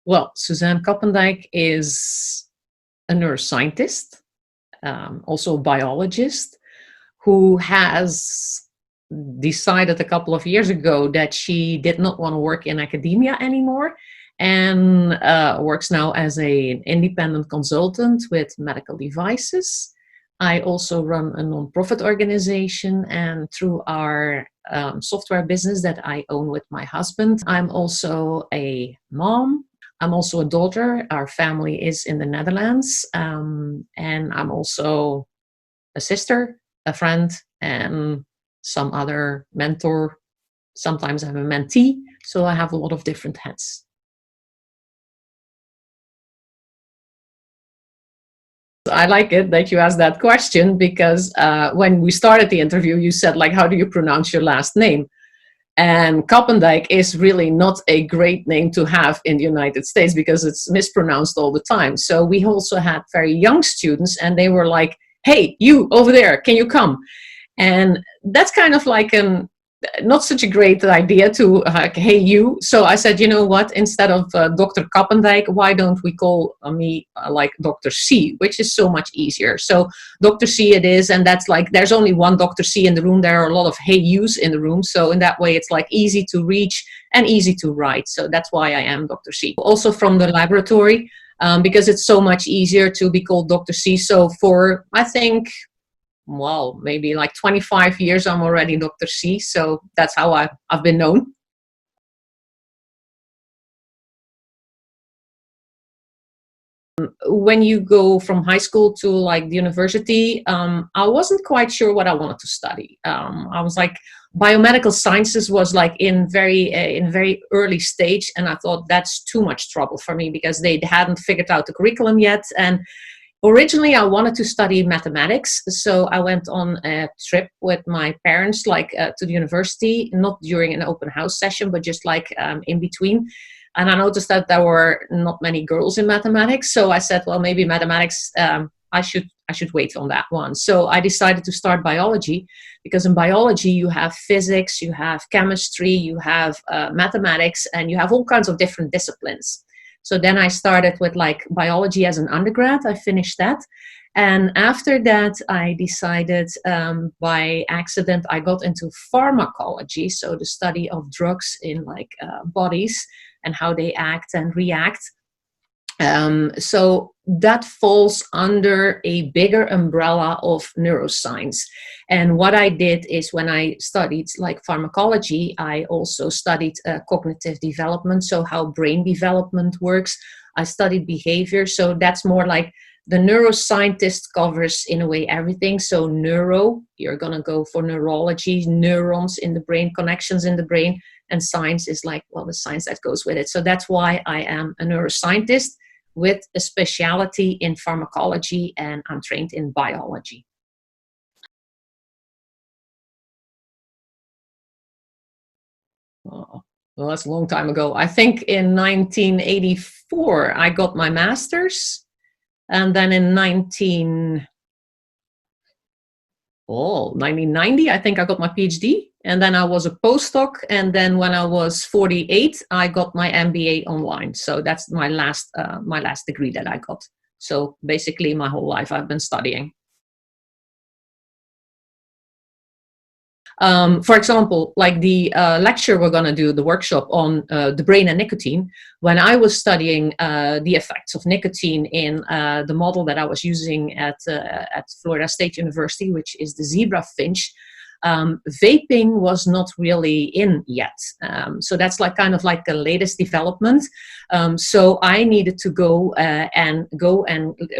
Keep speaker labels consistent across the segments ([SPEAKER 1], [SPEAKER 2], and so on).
[SPEAKER 1] Well, Suzanne Koppendijk is a neuroscientist, also a biologist, who has decided a couple of years ago that she did not want to work in academia anymore, and works now as an independent consultant with medical devices. I also run a nonprofit organization, and through our software business that I own with my husband, I'm also a mom. I'm also a daughter. Our family is in the Netherlands, and I'm also a sister, a friend, and some other mentor. Sometimes I'm a mentee, so I have a lot of different hats. I like it that you asked that question because when we started the interview, you said, like, how do you pronounce your last name? And Koppendijk is really not a great name to have in the United States because it's mispronounced all the time. So we also had very young students, and they were like, hey, you over there, can you come? And that's kind of like not such a great idea to hey you. So I said, you know what, instead of Dr. Koppendijk, why don't we call me like Dr. C, which is so much easier. So Dr. C it is, and that's like, there's only one Dr. C in the room. There are a lot of hey yous in the room, so in that way it's like easy to reach and easy to write. So that's why I am Dr. C. Also from the laboratory, because it's so much easier to be called Dr. C. So for, I think, well, maybe like 25 years, I'm already Dr. C. So that's how I've been known. When you go from high school to like the university, I wasn't quite sure what I wanted to study. I was like, biomedical sciences was like in very early stage, and I thought that's too much trouble for me because they hadn't figured out the curriculum yet. And originally, I wanted to study mathematics, so I went on a trip with my parents, like to the university, not during an open house session, but just like in between. And I noticed that there were not many girls in mathematics, so I said, well, maybe mathematics, I should wait on that one. So I decided to start biology, because in biology you have physics, you have chemistry, you have mathematics, and you have all kinds of different disciplines. So then I started with like biology as an undergrad. I finished that. And after that, I decided by accident, I got into pharmacology. So the study of drugs in like bodies and how they act and react. So that falls under a bigger umbrella of neuroscience. And what I did is, when I studied like pharmacology, I also studied cognitive development, so how brain development works. I studied behavior, so that's more like the neuroscientist covers in a way everything. So neuro, you're going to go for neurology, neurons in the brain, connections in the brain, and science is like, well, the science that goes with it. So that's why I am a neuroscientist with a specialty in pharmacology, and I'm trained in biology. Oh, well, that's a long time ago. I think in 1984, I got my master's. And then in 1990, I think I got my PhD. And then I was a postdoc. And then when I was 48, I got my MBA online. So that's my last degree that I got. So basically my whole life I've been studying. For example, like the lecture we're going to do, the workshop on the brain and nicotine, when I was studying the effects of nicotine in the model that I was using at Florida State University, which is the zebra finch, vaping was not really in yet. So that's like kind of like the latest development. So I needed to go and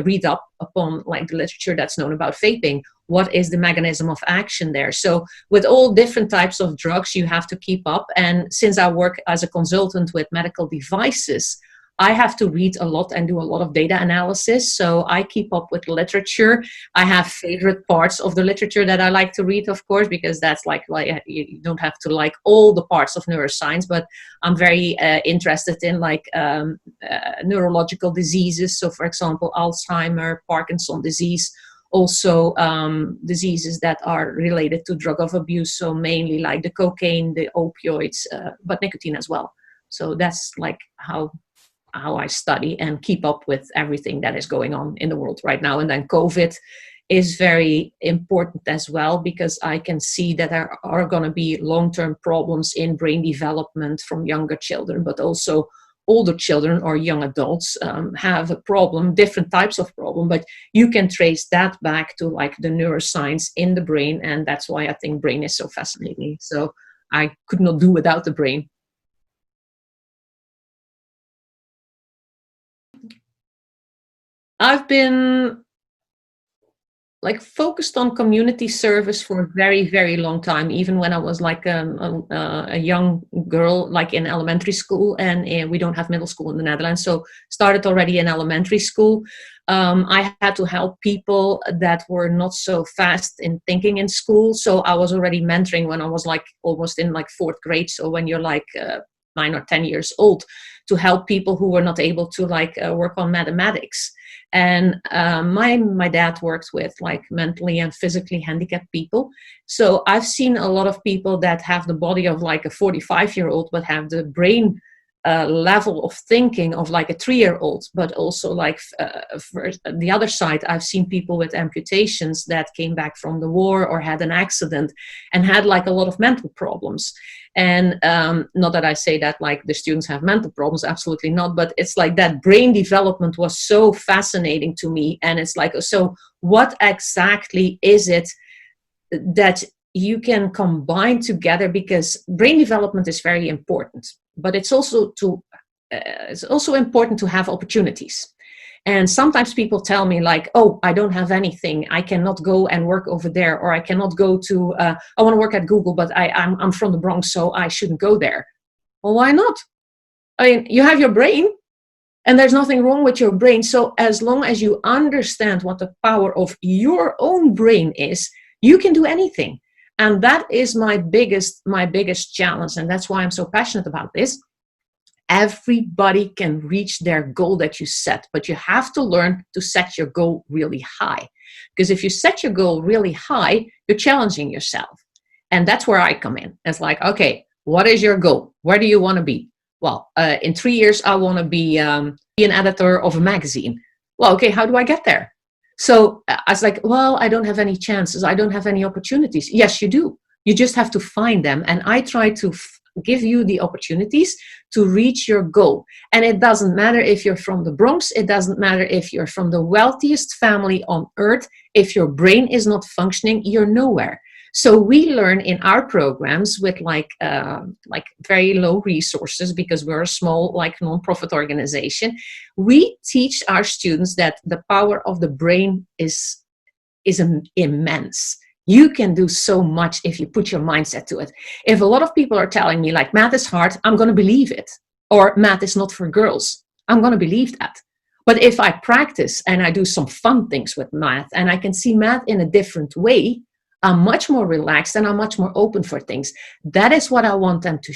[SPEAKER 1] read up upon like the literature that's known about vaping. What is the mechanism of action there? So with all different types of drugs, you have to keep up. And since I work as a consultant with medical devices, I have to read a lot and do a lot of data analysis. So I keep up with literature. I have favorite parts of the literature that I like to read, of course, because that's like you don't have to like all the parts of neuroscience, but I'm very interested in like neurological diseases. So for example, Alzheimer, Parkinson disease, also diseases that are related to drug of abuse. So mainly like the cocaine, the opioids, but nicotine as well. So that's like how how I study and keep up with everything that is going on in the world right now. And then COVID is very important as well, because I can see that there are going to be long-term problems in brain development from younger children, but also older children or young adults have a problem, different types of problem, but you can trace that back to like the neuroscience in the brain. And that's why I think brain is so fascinating. So I could not do without the brain. I've been like focused on community service for a very, very long time, even when I was like a young girl, like in elementary school, and we don't have middle school in the Netherlands. So started already in elementary school. I had to help people that were not so fast in thinking in school. So I was already mentoring when I was like almost in like 4th grade. So when you're like 9 or 10 years old, to help people who were not able to like work on mathematics. And my dad worked with like mentally and physically handicapped people. So I've seen a lot of people that have the body of like a 45-year-old, but have the brain level of thinking of like a 3-year-old. But also like for the other side, I've seen people with amputations that came back from the war or had an accident and had like a lot of mental problems. And not that I say that like the students have mental problems, absolutely not, but it's like that brain development was so fascinating to me. And it's like, so what exactly is it that you can combine together? Because brain development is very important, but it's also important to have opportunities. And sometimes people tell me like, oh, I don't have anything. I cannot go and work over there, or I cannot go to, I want to work at Google, but I'm from the Bronx, so I shouldn't go there. Well, why not? I mean, you have your brain, and there's nothing wrong with your brain. So as long as you understand what the power of your own brain is, you can do anything. And that is my biggest challenge. And that's why I'm so passionate about this. Everybody can reach their goal that you set, but you have to learn to set your goal really high. Because if you set your goal really high, you're challenging yourself. And that's where I come in. It's like, okay, what is your goal? Where do you want to be? Well, in 3 years, I want to be an editor of a magazine. Well, okay, how do I get there? So I was like, well, I don't have any chances. I don't have any opportunities. Yes, you do. You just have to find them. And I try to give you the opportunities to reach your goal. And it doesn't matter if you're from the Bronx. It doesn't matter if you're from the wealthiest family on earth. If your brain is not functioning, you're nowhere. So we learn in our programs with like very low resources, because we're a small like nonprofit organization. We teach our students that the power of the brain is immense. You can do so much if you put your mindset to it. If a lot of people are telling me like math is hard, I'm going to believe it. Or math is not for girls, I'm going to believe that. But if I practice and I do some fun things with math and I can see math in a different way, I'm much more relaxed and I'm much more open for things. That is what I want them to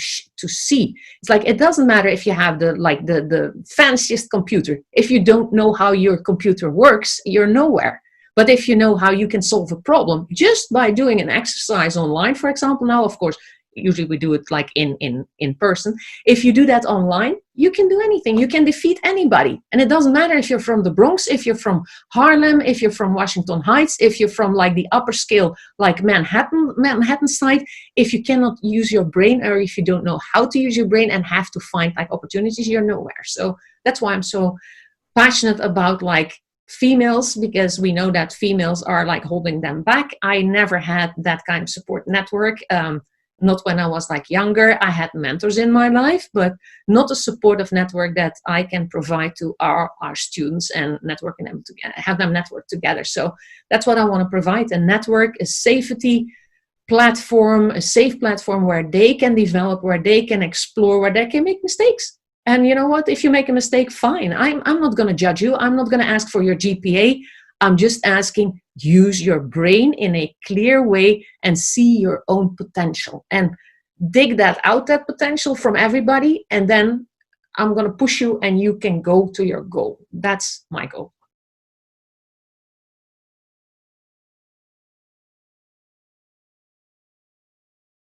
[SPEAKER 1] see. It's like, it doesn't matter if you have the fanciest computer. If you don't know how your computer works, you're nowhere. But if you know how you can solve a problem just by doing an exercise online, for example, now, of course, usually we do it like in person. If you do that online, you can do anything. You can defeat anybody. And it doesn't matter if you're from the Bronx, if you're from Harlem, if you're from Washington Heights, if you're from like the upper scale, like Manhattan side. If you cannot use your brain, or if you don't know how to use your brain and have to find like opportunities, you're nowhere. So that's why I'm so passionate about like females, because we know that females are like holding them back. I never had that kind of support network. Not when I was like younger. I had mentors in my life, but not a supportive network that I can provide to our students and networking them together, have them network together. So that's what I want to provide: a network, a safety platform, a safe platform where they can develop, where they can explore, where they can make mistakes. And you know what? If you make a mistake, fine. I'm not going to judge you. I'm not going to ask for your GPA. I'm just asking, use your brain in a clear way and see your own potential and dig that out, that potential from everybody. And then I'm going to push you and you can go to your goal. That's my goal.